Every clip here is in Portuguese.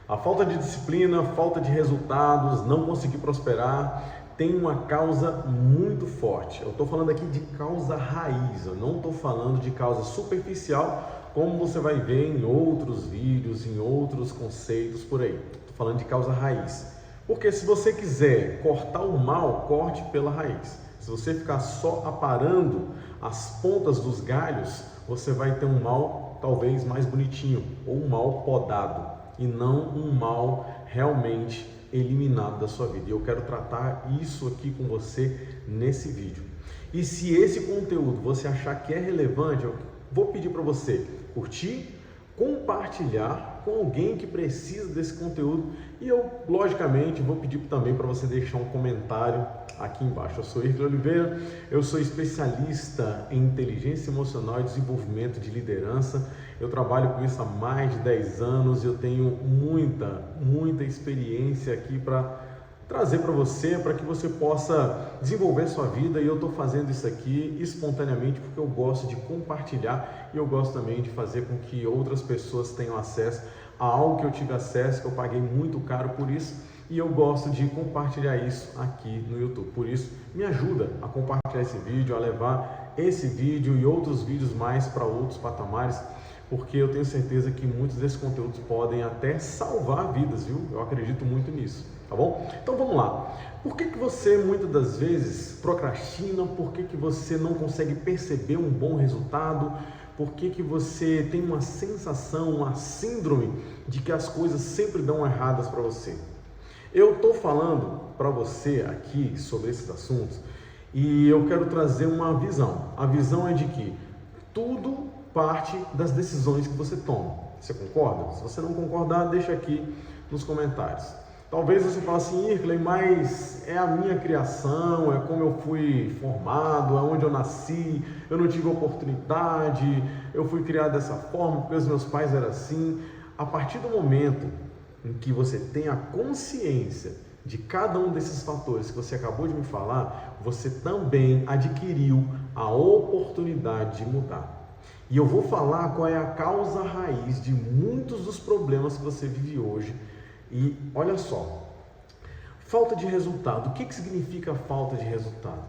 A falta de disciplina, falta de resultados, não conseguir prosperar, tem uma causa muito forte. Eu estou falando aqui de causa raiz, eu não estou falando de causa superficial, como você vai ver em outros vídeos, em outros conceitos por aí. Estou falando de causa raiz. Porque se você quiser cortar o mal, corte pela raiz. Se você ficar só aparando as pontas dos galhos, você vai ter um mal talvez mais bonitinho, ou um mal podado, e não um mal realmente eliminado da sua vida. E eu quero tratar isso aqui com você nesse vídeo. E se esse conteúdo você achar que é relevante, eu vou pedir para você curtir, compartilhar com alguém que precisa desse conteúdo, e eu, logicamente, vou pedir também para você deixar um comentário aqui embaixo. Eu sou Irkley Oliveira, eu sou especialista em inteligência emocional e desenvolvimento de liderança. Eu trabalho com isso há mais de 10 anos e eu tenho muita experiência aqui para trazer para você, para que você possa desenvolver sua vida. E eu estou fazendo isso aqui espontaneamente porque eu gosto de compartilhar e eu gosto também de fazer com que outras pessoas tenham acesso a algo que eu tive acesso, que eu paguei muito caro por isso, e eu gosto de compartilhar isso aqui no YouTube. Por isso, me ajuda a compartilhar esse vídeo, a levar esse vídeo e outros vídeos mais para outros patamares, porque eu tenho certeza que muitos desses conteúdos podem até salvar vidas, viu? Eu acredito muito nisso, tá bom? Então vamos lá. Por que você muitas das vezes procrastina? Por que você não consegue perceber um bom resultado? Por que você tem uma sensação, uma síndrome de que as coisas sempre dão erradas para você? Eu estou falando para você aqui sobre esses assuntos e eu quero trazer uma visão. A visão é de que tudo parte das decisões que você toma. Você concorda? Se você não concordar, deixa aqui nos comentários. Talvez você fale assim, Irkley, mas é a minha criação, é como eu fui formado, é onde eu nasci, eu não tive oportunidade, eu fui criado dessa forma porque os meus pais eram assim. A partir do momento em que você tem a consciência de cada um desses fatores que você acabou de me falar, você também adquiriu a oportunidade de mudar. E eu vou falar qual é a causa raiz de muitos dos problemas que você vive hoje. E olha só, falta de resultado. O que significa falta de resultado?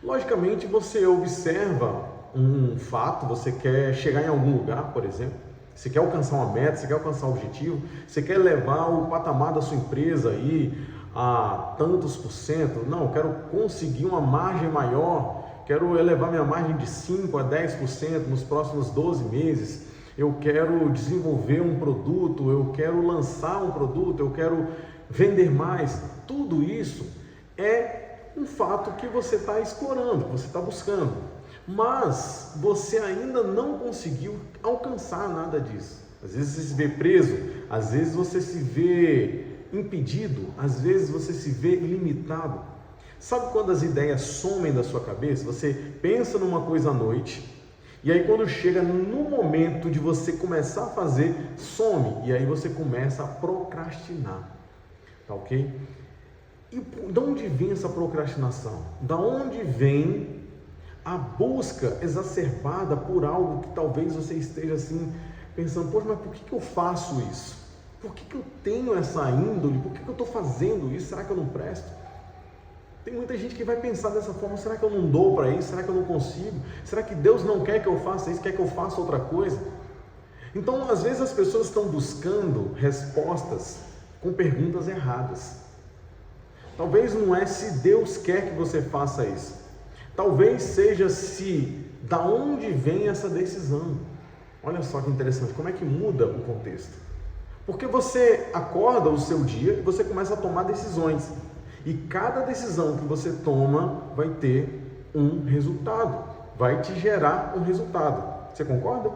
Logicamente, você observa um fato, você quer chegar em algum lugar, por exemplo, você quer alcançar uma meta, você quer alcançar um objetivo, você quer levar o patamar da sua empresa aí a tantos por cento. Não, eu quero conseguir uma margem maior, quero elevar minha margem de 5 a 10% nos próximos 12 meses. Eu quero desenvolver um produto, eu quero lançar um produto, eu quero vender mais. Tudo isso é um fato que você está explorando, que você está buscando. Mas você ainda não conseguiu alcançar nada disso. Às vezes você se vê preso, às vezes você se vê impedido, às vezes você se vê limitado. Sabe quando as ideias somem da sua cabeça? Você pensa numa coisa à noite, e aí quando chega no momento de você começar a fazer, some, e aí você começa a procrastinar, tá ok? E de onde vem essa procrastinação? Da onde vem a busca exacerbada por algo que talvez você esteja assim, pensando, poxa, mas por que eu faço isso? Por que eu tenho essa índole? Por que eu estou fazendo isso? Será que eu não presto? Tem muita gente que vai pensar dessa forma, será que eu não dou para isso? Será que eu não consigo? Será que Deus não quer que eu faça isso? Quer que eu faça outra coisa? Então, às vezes as pessoas estão buscando respostas com perguntas erradas. Talvez não é se Deus quer que você faça isso. Talvez seja se da onde vem essa decisão. Olha só que interessante, como é que muda o contexto? Porque você acorda o seu dia e você começa a tomar decisões. E cada decisão que você toma vai ter um resultado, vai te gerar um resultado. Você concorda?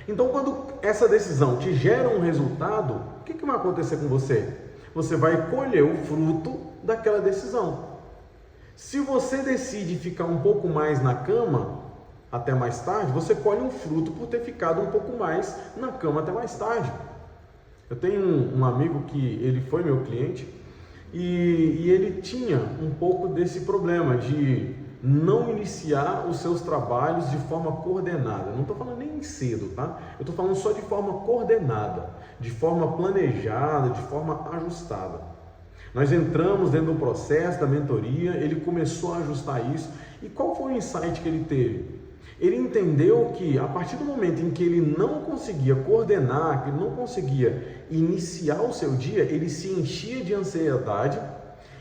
Então, quando essa decisão te gera um resultado, o que vai acontecer com você? Você vai colher o fruto daquela decisão. Se você decide ficar um pouco mais na cama até mais tarde, você colhe um fruto por ter ficado um pouco mais na cama até mais tarde. Eu tenho um amigo que ele foi meu cliente, e ele tinha um pouco desse problema de não iniciar os seus trabalhos de forma coordenada. Não estou falando nem cedo, tá? Eu estou falando só de forma coordenada, de forma planejada, de forma ajustada. Nós entramos dentro do processo da mentoria, ele começou a ajustar isso. E qual foi o insight que ele teve? Ele entendeu que a partir do momento em que ele não conseguia coordenar, que ele não conseguia iniciar o seu dia, ele se enchia de ansiedade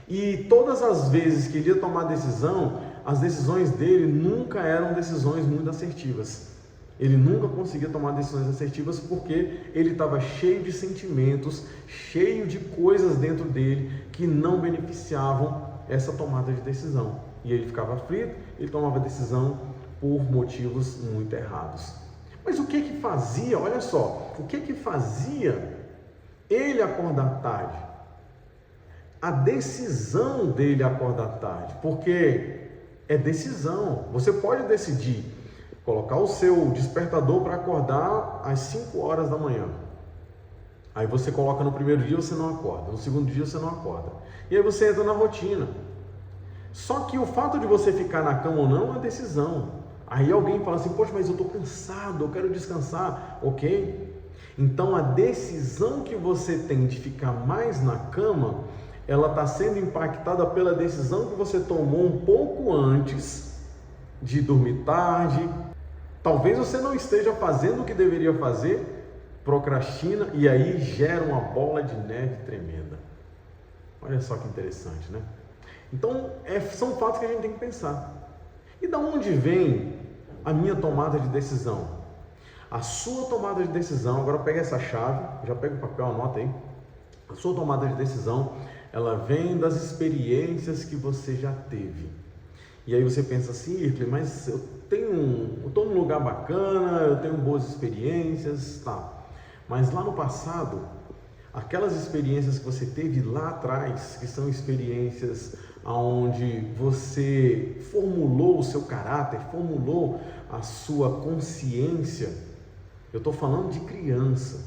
e todas as vezes que ele ia tomar decisão, as decisões dele nunca eram decisões muito assertivas. Ele nunca conseguia tomar decisões assertivas porque ele estava cheio de sentimentos, cheio de coisas dentro dele que não beneficiavam essa tomada de decisão. E ele ficava aflito, ele tomava decisão por motivos muito errados. Mas o que fazia, olha só, o que fazia ele acordar tarde? A decisão dele acordar tarde, porque é decisão. Você pode decidir colocar o seu despertador para acordar às 5 horas da manhã. Aí você coloca no primeiro dia, você não acorda, no segundo dia você não acorda. E aí você entra na rotina. Só que o fato de você ficar na cama ou não é uma decisão. Aí alguém fala assim, poxa, mas eu estou cansado, eu quero descansar, ok? Então a decisão que você tem de ficar mais na cama, ela está sendo impactada pela decisão que você tomou um pouco antes de dormir tarde. Talvez você não esteja fazendo o que deveria fazer, procrastina e aí gera uma bola de neve tremenda. Olha só que interessante, né? Então são fatos que a gente tem que pensar. E da onde vem a minha tomada de decisão? A sua tomada de decisão, agora pega essa chave, já pega o papel, anota aí. A sua tomada de decisão, ela vem das experiências que você já teve. E aí você pensa assim, mas eu estou num lugar bacana, eu tenho boas experiências, tá. Mas lá no passado, aquelas experiências que você teve lá atrás, que são experiências onde você formulou o seu caráter, formulou a sua consciência, eu estou falando de criança.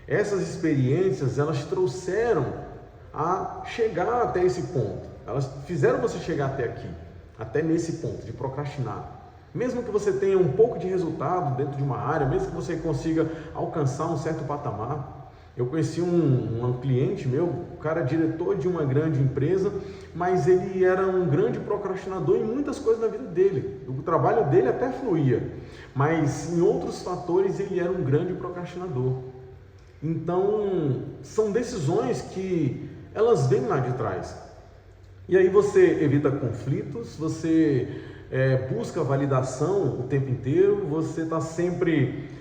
Essas experiências, elas trouxeram a chegar até esse ponto, elas fizeram você chegar até aqui, até nesse ponto de procrastinar. Mesmo que você tenha um pouco de resultado dentro de uma área, mesmo que você consiga alcançar um certo patamar. Eu conheci um cliente meu, o cara é diretor de uma grande empresa, mas ele era um grande procrastinador em muitas coisas na vida dele. O trabalho dele até fluía, mas em outros fatores ele era um grande procrastinador. Então, são decisões que elas vêm lá de trás. E aí você evita conflitos, você busca validação o tempo inteiro, você está sempre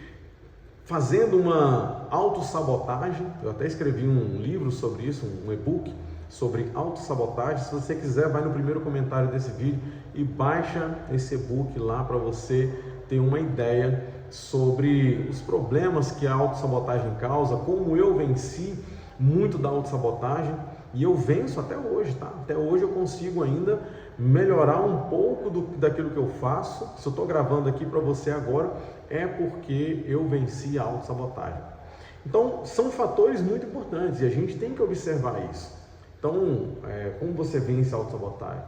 fazendo uma autossabotagem. Eu até escrevi um livro sobre isso, um e-book sobre autossabotagem. Se você quiser, vai no primeiro comentário desse vídeo e baixa esse e-book lá para você ter uma ideia sobre os problemas que a autossabotagem causa, como eu venci muito da autossabotagem e eu venço até hoje, tá? Até hoje eu consigo ainda melhorar um pouco daquilo que eu faço. Se eu estou gravando aqui para você agora, é porque eu venci a autossabotagem. Então, são fatores muito importantes e a gente tem que observar isso. Então, como você vence a autossabotagem?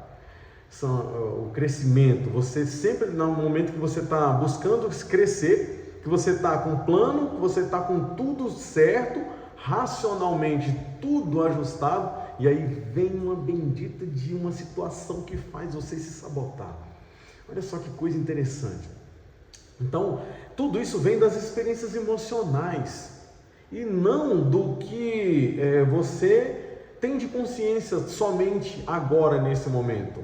O crescimento, você sempre, no momento que você está buscando crescer, que você está com plano, que você está com tudo certo, racionalmente tudo ajustado, e aí vem uma bendita de uma situação que faz você se sabotar. Olha só que coisa interessante. Então, tudo isso vem das experiências emocionais e não do que você tem de consciência somente agora, nesse momento.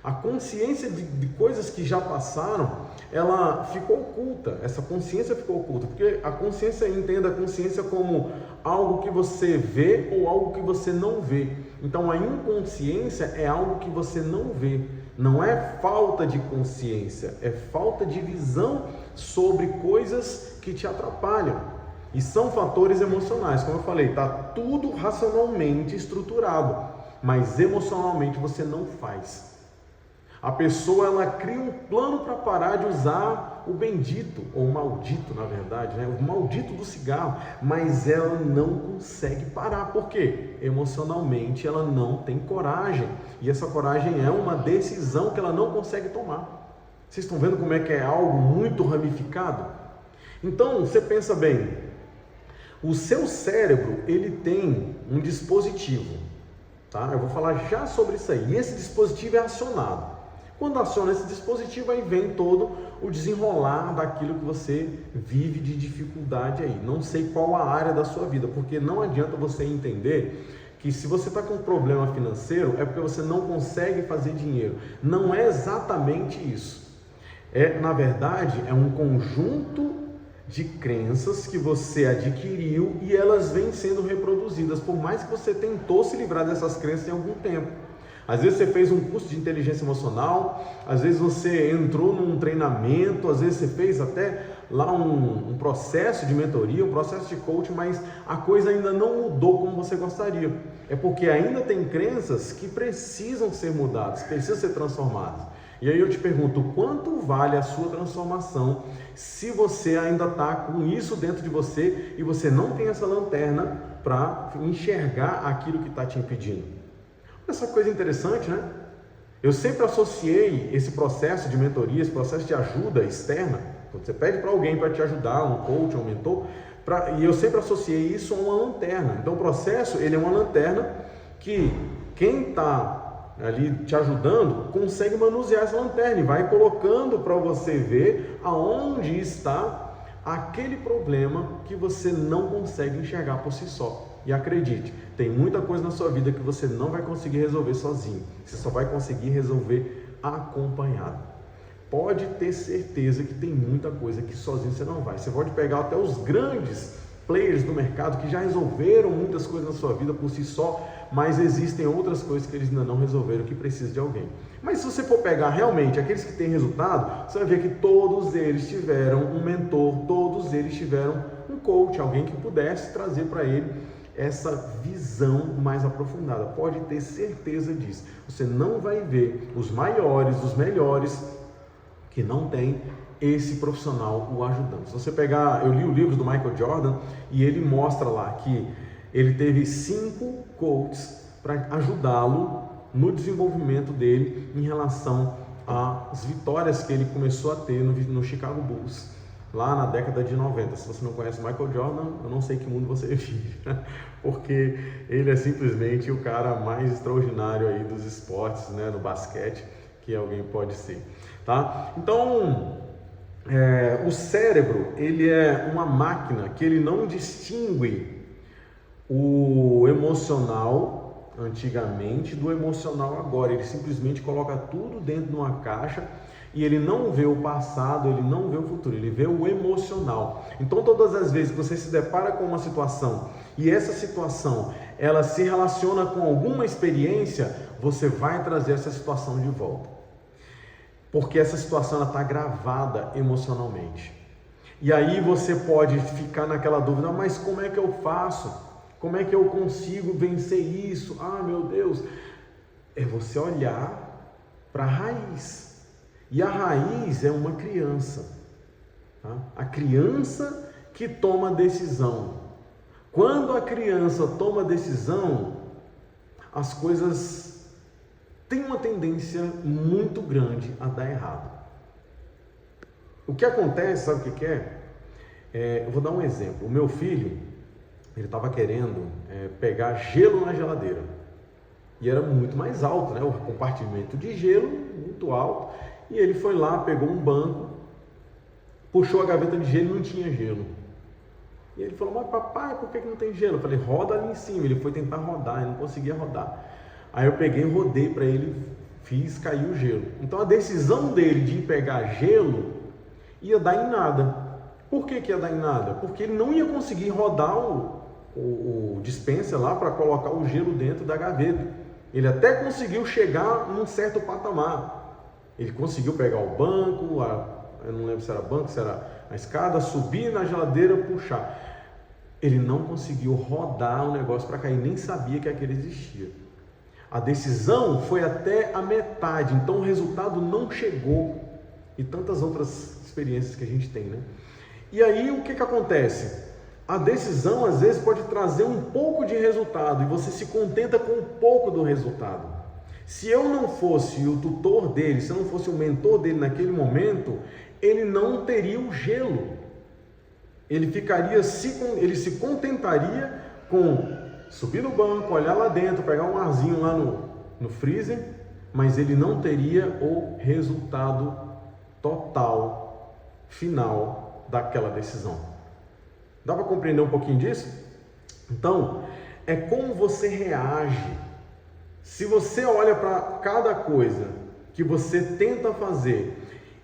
A consciência de coisas que já passaram, ela ficou oculta, essa consciência ficou oculta, porque a consciência, entenda a consciência como algo que você vê ou algo que você não vê. Então a inconsciência é algo que você não vê, não é falta de consciência, é falta de visão sobre coisas que te atrapalham. E são fatores emocionais, como eu falei, está tudo racionalmente estruturado, mas emocionalmente você não faz. A pessoa, ela cria um plano para parar de usar o bendito, ou o maldito, na verdade, né? O maldito do cigarro, mas ela não consegue parar. Por quê? Emocionalmente ela não tem coragem, e essa coragem é uma decisão que ela não consegue tomar. Vocês estão vendo como é que é algo muito ramificado? Então, você pensa bem, o seu cérebro, ele tem um dispositivo, tá? Eu vou falar já sobre isso aí, e esse dispositivo é acionado. Quando aciona esse dispositivo, aí vem todo o desenrolar daquilo que você vive de dificuldade aí. Não sei qual a área da sua vida, porque não adianta você entender que se você está com um problema financeiro, é porque você não consegue fazer dinheiro. Não é exatamente isso. Na verdade, é um conjunto de crenças que você adquiriu e elas vêm sendo reproduzidas, por mais que você tentou se livrar dessas crenças em algum tempo. Às vezes você fez um curso de inteligência emocional, às vezes você entrou num treinamento, às vezes você fez até lá um processo de mentoria, um processo de coaching, mas a coisa ainda não mudou como você gostaria. É porque ainda tem crenças que precisam ser mudadas, precisam ser transformadas. E aí eu te pergunto, quanto vale a sua transformação se você ainda está com isso dentro de você e você não tem essa lanterna para enxergar aquilo que está te impedindo? Essa coisa interessante, né? Eu sempre associei esse processo de mentoria, esse processo de ajuda externa, quando você pede para alguém para te ajudar, um coach, um mentor, e eu sempre associei isso a uma lanterna. Então o processo, ele é uma lanterna que quem está ali te ajudando consegue manusear essa lanterna e vai colocando para você ver aonde está aquele problema que você não consegue enxergar por si só. E acredite, tem muita coisa na sua vida que você não vai conseguir resolver sozinho. Você só vai conseguir resolver acompanhado. Pode ter certeza que tem muita coisa que sozinho você não vai. Você pode pegar até os grandes players do mercado que já resolveram muitas coisas na sua vida por si só, mas existem outras coisas que eles ainda não resolveram que precisam de alguém. Mas se você for pegar realmente aqueles que têm resultado, você vai ver que todos eles tiveram um mentor, todos eles tiveram um coach, alguém que pudesse trazer para ele essa visão mais aprofundada. Pode ter certeza disso. Você não vai ver os maiores, os melhores, que não tem esse profissional o ajudando. Se você pegar, eu li o livro do Michael Jordan e ele mostra lá que ele teve 5 coaches para ajudá-lo no desenvolvimento dele em relação às vitórias que ele começou a ter no Chicago Bulls, lá na década de 90. Se você não conhece o Michael Jordan, eu não sei que mundo você vive, porque ele é simplesmente o cara mais extraordinário aí dos esportes, né, no basquete, que alguém pode ser, tá? Então, o cérebro, ele é uma máquina que ele não distingue o emocional antigamente do emocional agora. Ele simplesmente coloca tudo dentro de uma caixa e ele não vê o passado, ele não vê o futuro, ele vê o emocional. Então todas as vezes que você se depara com uma situação e essa situação ela se relaciona com alguma experiência, você vai trazer essa situação de volta, porque essa situação está gravada emocionalmente. E aí você pode ficar naquela dúvida, mas como é que eu faço? Como é que eu consigo vencer isso? Ah, meu Deus! É você olhar para a raiz. E a raiz é uma criança, tá? A criança que toma decisão. Quando a criança toma decisão, as coisas têm uma tendência muito grande a dar errado. O que acontece, sabe o que é? Eu vou dar um exemplo. O meu filho, ele estava querendo pegar gelo na geladeira. E era muito mais alto, né? O compartimento de gelo muito alto. E ele foi lá, pegou um banco, puxou a gaveta de gelo e não tinha gelo. E ele falou, mas papai, por que não tem gelo? Eu falei, roda ali em cima. Ele foi tentar rodar, ele não conseguia rodar. Aí eu peguei e rodei para ele, fiz cair o gelo. Então a decisão dele de ir pegar gelo ia dar em nada. Por que ia dar em nada? Porque ele não ia conseguir rodar o dispenser lá para colocar o gelo dentro da gaveta. Ele até conseguiu chegar num certo patamar. Ele conseguiu pegar o banco, eu não lembro se era banco, se era a escada, subir na geladeira, puxar. Ele não conseguiu rodar o negócio para cair, nem sabia que aquele existia. A decisão foi até a metade, então o resultado não chegou. E tantas outras experiências que a gente tem, né? E aí o que acontece? A decisão às vezes pode trazer um pouco de resultado e você se contenta com um pouco do resultado. Se eu não fosse o tutor dele, se eu não fosse o mentor dele naquele momento, ele não teria o gelo. Ele se contentaria com subir no banco, olhar lá dentro, pegar um arzinho lá no freezer, mas ele não teria o resultado total, final daquela decisão. Dá para compreender um pouquinho disso? Então, é como você reage. Se você olha para cada coisa que você tenta fazer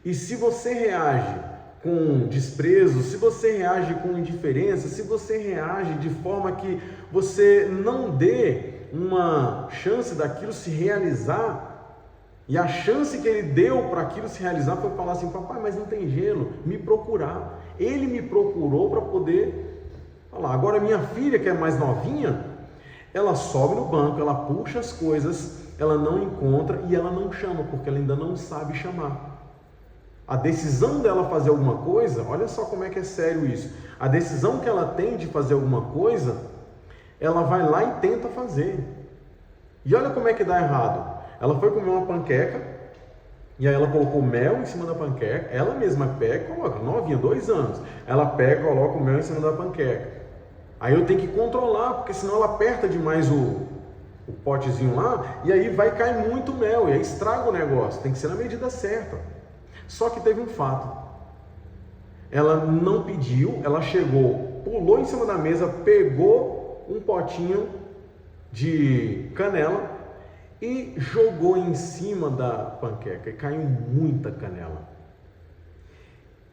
e se você reage com desprezo, se você reage com indiferença, se você reage de forma que você não dê uma chance daquilo se realizar, e a chance que ele deu para aquilo se realizar foi falar assim: papai, mas não tem gelo, me procurar. Ele me procurou para poder falar. Agora minha filha, que é mais novinha, ela sobe no banco, ela puxa as coisas, ela não encontra e ela não chama, porque ela ainda não sabe chamar. A decisão dela fazer alguma coisa, olha só como é que é sério isso. A decisão que ela tem de fazer alguma coisa, ela vai lá e tenta fazer. E olha como é que dá errado. Ela foi comer uma panqueca, e aí ela colocou mel em cima da panqueca, ela mesma pega e coloca, novinha, 2 anos. Ela pega e coloca o mel em cima da panqueca. Aí eu tenho que controlar, porque senão ela aperta demais o potezinho lá, e aí vai cair muito mel, e aí estraga o negócio. Tem que ser na medida certa. Só que teve um fato. Ela não pediu, ela chegou, pulou em cima da mesa, pegou um potinho de canela e jogou em cima da panqueca e caiu muita canela.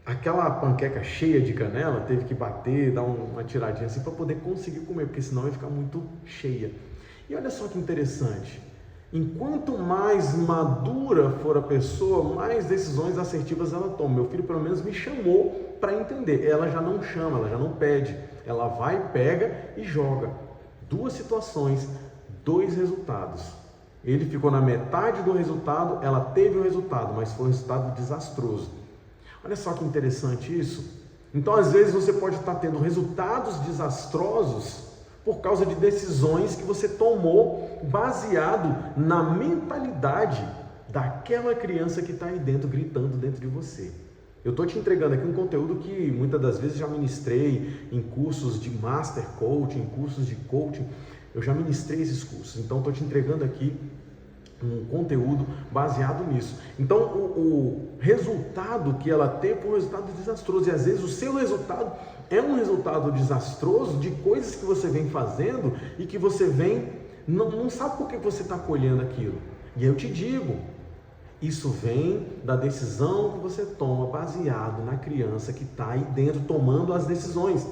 Aquela panqueca cheia de canela teve que bater, dar uma tiradinha assim para poder conseguir comer, porque senão ia ficar muito cheia. E olha só que interessante, enquanto mais madura for a pessoa, mais decisões assertivas ela toma. Meu filho pelo menos me chamou para entender. Ela já não chama, ela já não pede, ela vai, pega e joga. 2 situações, 2 resultados. Ele ficou na metade do resultado, ela teve o resultado, mas foi um resultado desastroso. Olha só que interessante isso. Então, às vezes, você pode estar tendo resultados desastrosos por causa de decisões que você tomou baseado na mentalidade daquela criança que está aí dentro, gritando dentro de você. Eu estou te entregando aqui um conteúdo que muitas das vezes já ministrei em cursos de Master Coaching, em cursos de Coaching. Eu já ministrei esses cursos, então estou te entregando aqui um conteúdo baseado nisso. Então o resultado que ela teve foi um resultado desastroso, e às vezes o seu resultado é um resultado desastroso de coisas que você vem fazendo e que você não sabe por que você está colhendo aquilo. E eu te digo, isso vem da decisão que você toma baseado na criança que está aí dentro tomando as decisões.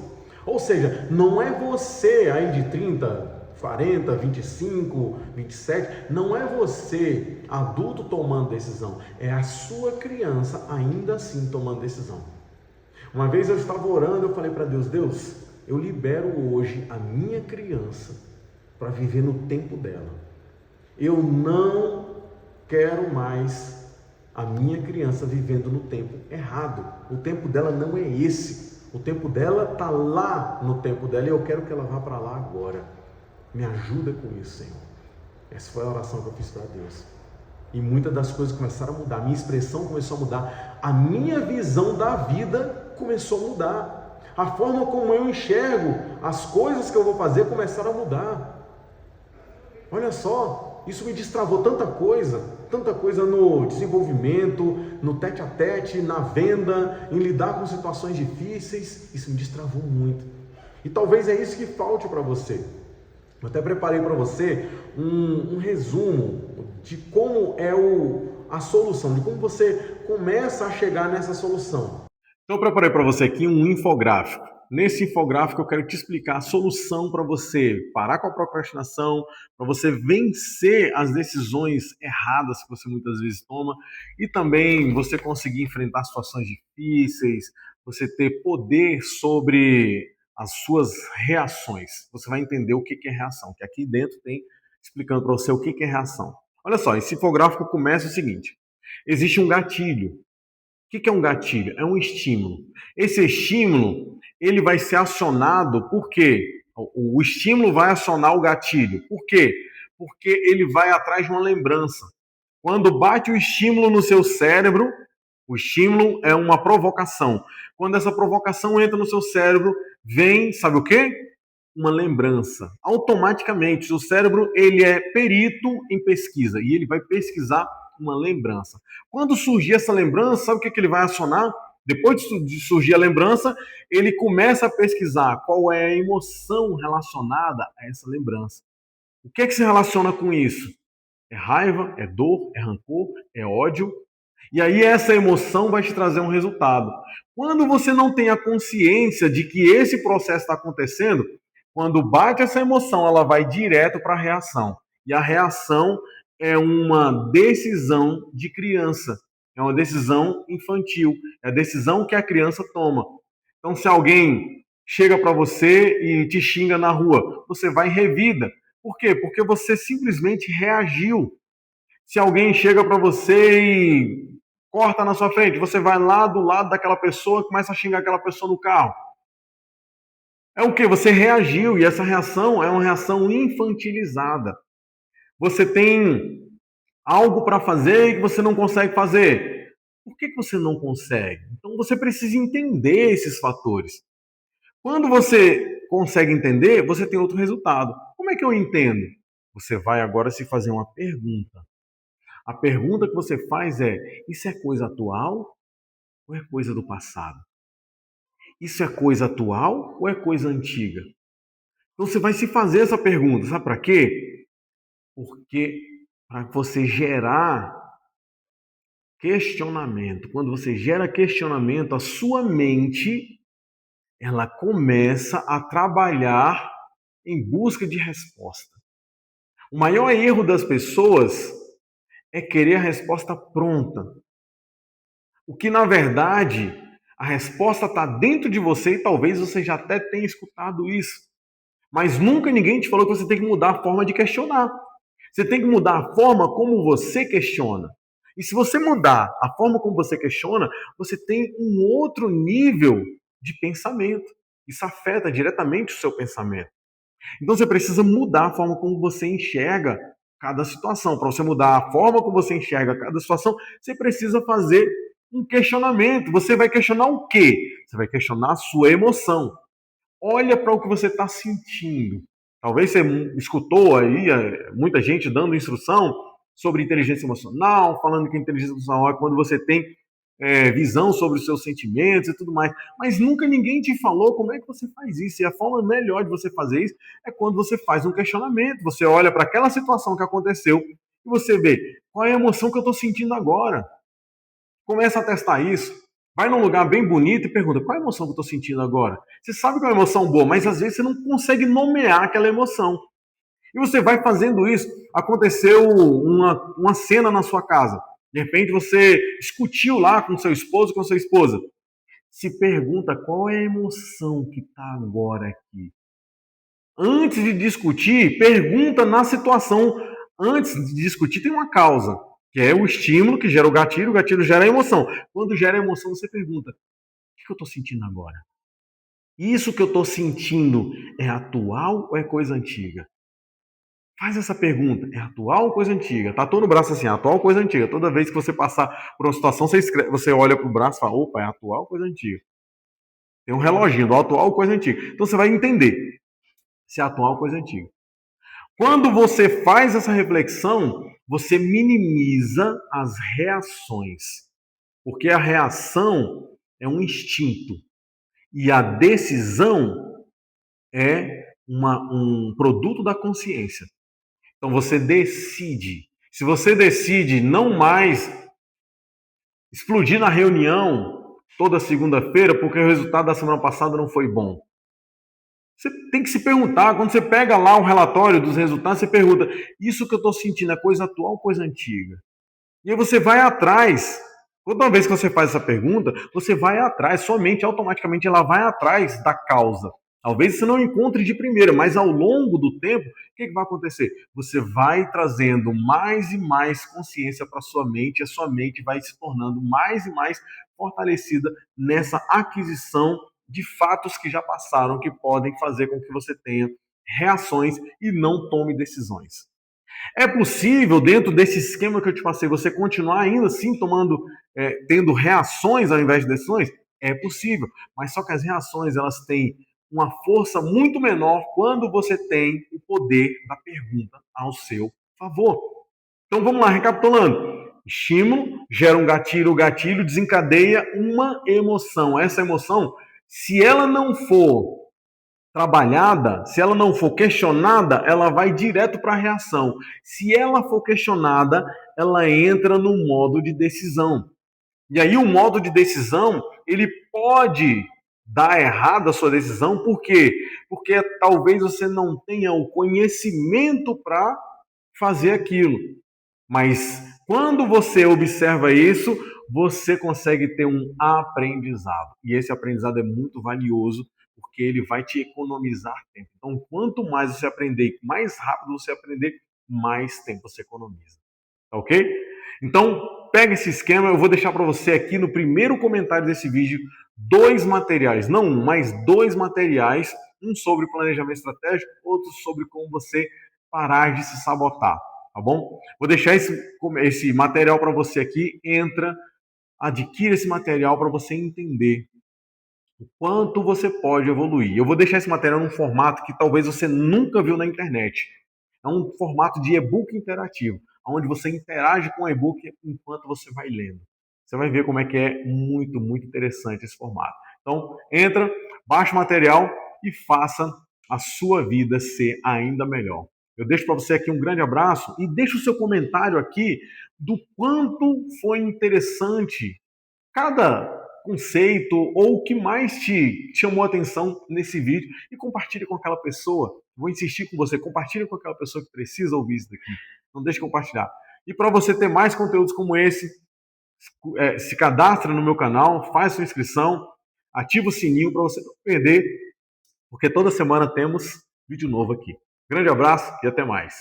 Ou seja, não é você aí de 30, 40, 25, 27, não é você adulto tomando decisão, é a sua criança ainda assim tomando decisão. Uma vez eu estava orando, eu falei para Deus: Deus, eu libero hoje a minha criança para viver no tempo dela. Eu não quero mais a minha criança vivendo no tempo errado. O tempo dela não é esse. O tempo dela está lá no tempo dela e eu quero que ela vá para lá agora. Me ajuda com isso, Senhor. Essa foi a oração que eu fiz para Deus. E muitas das coisas começaram a mudar. A minha expressão começou a mudar. A minha visão da vida começou a mudar. A forma como eu enxergo as coisas que eu vou fazer começaram a mudar. Olha só, isso me destravou tanta coisa no desenvolvimento, no tete a tete, na venda, em lidar com situações difíceis. Isso me destravou muito. E talvez é isso que falte para você. Eu até preparei para você um resumo de como é a solução, de como você começa a chegar nessa solução. Então eu preparei para você aqui um infográfico. Nesse infográfico eu quero te explicar a solução para você parar com a procrastinação, para você vencer as decisões erradas que você muitas vezes toma e também você conseguir enfrentar situações difíceis, você ter poder sobre as suas reações. Você vai entender o que é reação, que aqui dentro tem explicando para você o que é reação. Olha só, esse infográfico começa o seguinte: existe um gatilho que é um gatilho? É um estímulo. Esse estímulo, ele vai ser acionado por quê? O estímulo vai acionar o gatilho. Por quê? Porque ele vai atrás de uma lembrança. Quando bate o estímulo no seu cérebro, o estímulo é uma provocação. Quando essa provocação entra no seu cérebro, vem, sabe o quê? Uma lembrança. Automaticamente, o cérebro ele é perito em pesquisa e ele vai pesquisar uma lembrança. Quando surgir essa lembrança, sabe o que ele vai acionar? Depois de surgir a lembrança, ele começa a pesquisar qual é a emoção relacionada a essa lembrança. O que é que se relaciona com isso? É raiva, é dor, é rancor, é ódio. E aí essa emoção vai te trazer um resultado. Quando você não tem a consciência de que esse processo está acontecendo, quando bate essa emoção, ela vai direto para a reação. E a reação é uma decisão de criança, é uma decisão infantil, é a decisão que a criança toma. Então, se alguém chega para você e te xinga na rua, você vai em revida. Por quê? Porque você simplesmente reagiu. Se alguém chega para você e corta na sua frente, você vai lá do lado daquela pessoa e começa a xingar aquela pessoa no carro. É o que? Você reagiu e essa reação é uma reação infantilizada. Você tem algo para fazer e que você não consegue fazer. Por que você não consegue? Então você precisa entender esses fatores. Quando você consegue entender, você tem outro resultado. Como é que eu entendo? Você vai agora se fazer uma pergunta. A pergunta que você faz é: isso é coisa atual ou é coisa do passado? Isso é coisa atual ou é coisa antiga? Então você vai se fazer essa pergunta. Sabe para quê? Porque para você gerar questionamento. Quando você gera questionamento, a sua mente ela começa a trabalhar em busca de resposta. O maior erro das pessoas é querer a resposta pronta. O que, na verdade, a resposta está dentro de você e talvez você já até tenha escutado isso. Mas nunca ninguém te falou que você tem que mudar a forma de questionar. Você tem que mudar a forma como você questiona. E se você mudar a forma como você questiona, você tem um outro nível de pensamento. Isso afeta diretamente o seu pensamento. Então você precisa mudar a forma como você enxerga cada situação. Para você mudar a forma como você enxerga cada situação, você precisa fazer um questionamento. Você vai questionar o quê? Você vai questionar a sua emoção. Olha para o que você está sentindo. Talvez você escutou aí muita gente dando instrução sobre inteligência emocional, falando que a inteligência emocional é quando você tem visão sobre os seus sentimentos e tudo mais. Mas nunca ninguém te falou como é que você faz isso. E a forma melhor de você fazer isso é quando você faz um questionamento. Você olha para aquela situação que aconteceu e você vê qual é a emoção que eu estou sentindo agora. Começa a testar isso. Vai num lugar bem bonito e pergunta: qual é a emoção que eu estou sentindo agora? Você sabe que é uma emoção boa, mas às vezes você não consegue nomear aquela emoção. E você vai fazendo isso. Aconteceu uma cena na sua casa. De repente você discutiu lá com seu esposo, com sua esposa. Se pergunta qual é a emoção que está agora aqui. Antes de discutir, pergunta na situação. Antes de discutir, tem uma causa, que é o estímulo que gera o gatilho gera a emoção. Quando gera a emoção, você pergunta: o que eu estou sentindo agora? Isso que eu estou sentindo é atual ou é coisa antiga? Faz essa pergunta: é atual ou coisa antiga? Tá todo no braço assim: atual ou coisa antiga? Toda vez que você passar por uma situação, você olha para o braço e fala: opa, é atual ou coisa antiga? Tem um reloginho do atual ou coisa antiga. Então você vai entender se é atual ou coisa antiga. Quando você faz essa reflexão, você minimiza as reações. Porque a reação é um instinto. E a decisão é um produto da consciência. Então você decide. Se você decide não mais explodir na reunião toda segunda-feira porque o resultado da semana passada não foi bom, você tem que se perguntar, quando você pega lá o relatório dos resultados, você pergunta: isso que eu estou sentindo é coisa atual ou coisa antiga? E aí você vai atrás. Toda vez que você faz essa pergunta, você vai atrás, sua mente automaticamente ela vai atrás da causa. Talvez você não encontre de primeira, mas ao longo do tempo, o que vai acontecer? Você vai trazendo mais e mais consciência para sua mente, e a sua mente vai se tornando mais e mais fortalecida nessa aquisição de fatos que já passaram, que podem fazer com que você tenha reações e não tome decisões. É possível, dentro desse esquema que eu te passei, você continuar ainda assim tendo reações ao invés de decisões? É possível, mas só que as reações elas têm uma força muito menor quando você tem o poder da pergunta ao seu favor. Então vamos lá, recapitulando. Estímulo gera um gatilho, o gatilho desencadeia uma emoção. Essa emoção, se ela não for trabalhada, se ela não for questionada, ela vai direto para a reação. Se ela for questionada, ela entra no modo de decisão. E aí o modo de decisão, ele pode dar errado a sua decisão, por quê? Porque talvez você não tenha o conhecimento para fazer aquilo. Mas quando você observa isso, você consegue ter um aprendizado. E esse aprendizado é muito valioso, porque ele vai te economizar tempo. Então, quanto mais você aprender, mais rápido você aprender, mais tempo você economiza. Tá ok? Então, pega esse esquema, eu vou deixar para você aqui no primeiro comentário desse vídeo 2 materiais, não um, mas 2 materiais, um sobre planejamento estratégico, outro sobre como você parar de se sabotar, tá bom? Vou deixar esse material para você aqui, adquira esse material para você entender o quanto você pode evoluir. Eu vou deixar esse material num formato que talvez você nunca viu na internet. É um formato de e-book interativo, onde você interage com o e-book enquanto você vai lendo. Você vai ver como é que é muito, muito interessante esse formato. Então, entra, baixa o material e faça a sua vida ser ainda melhor. Eu deixo para você aqui um grande abraço e deixa o seu comentário aqui do quanto foi interessante cada conceito ou o que mais te chamou a atenção nesse vídeo e compartilhe com aquela pessoa. Vou insistir com você, compartilhe com aquela pessoa que precisa ouvir isso daqui. Não deixe de compartilhar. E para você ter mais conteúdos como esse, se cadastra no meu canal, faz sua inscrição, ativa o sininho para você não perder, porque toda semana temos vídeo novo aqui. Grande abraço e até mais.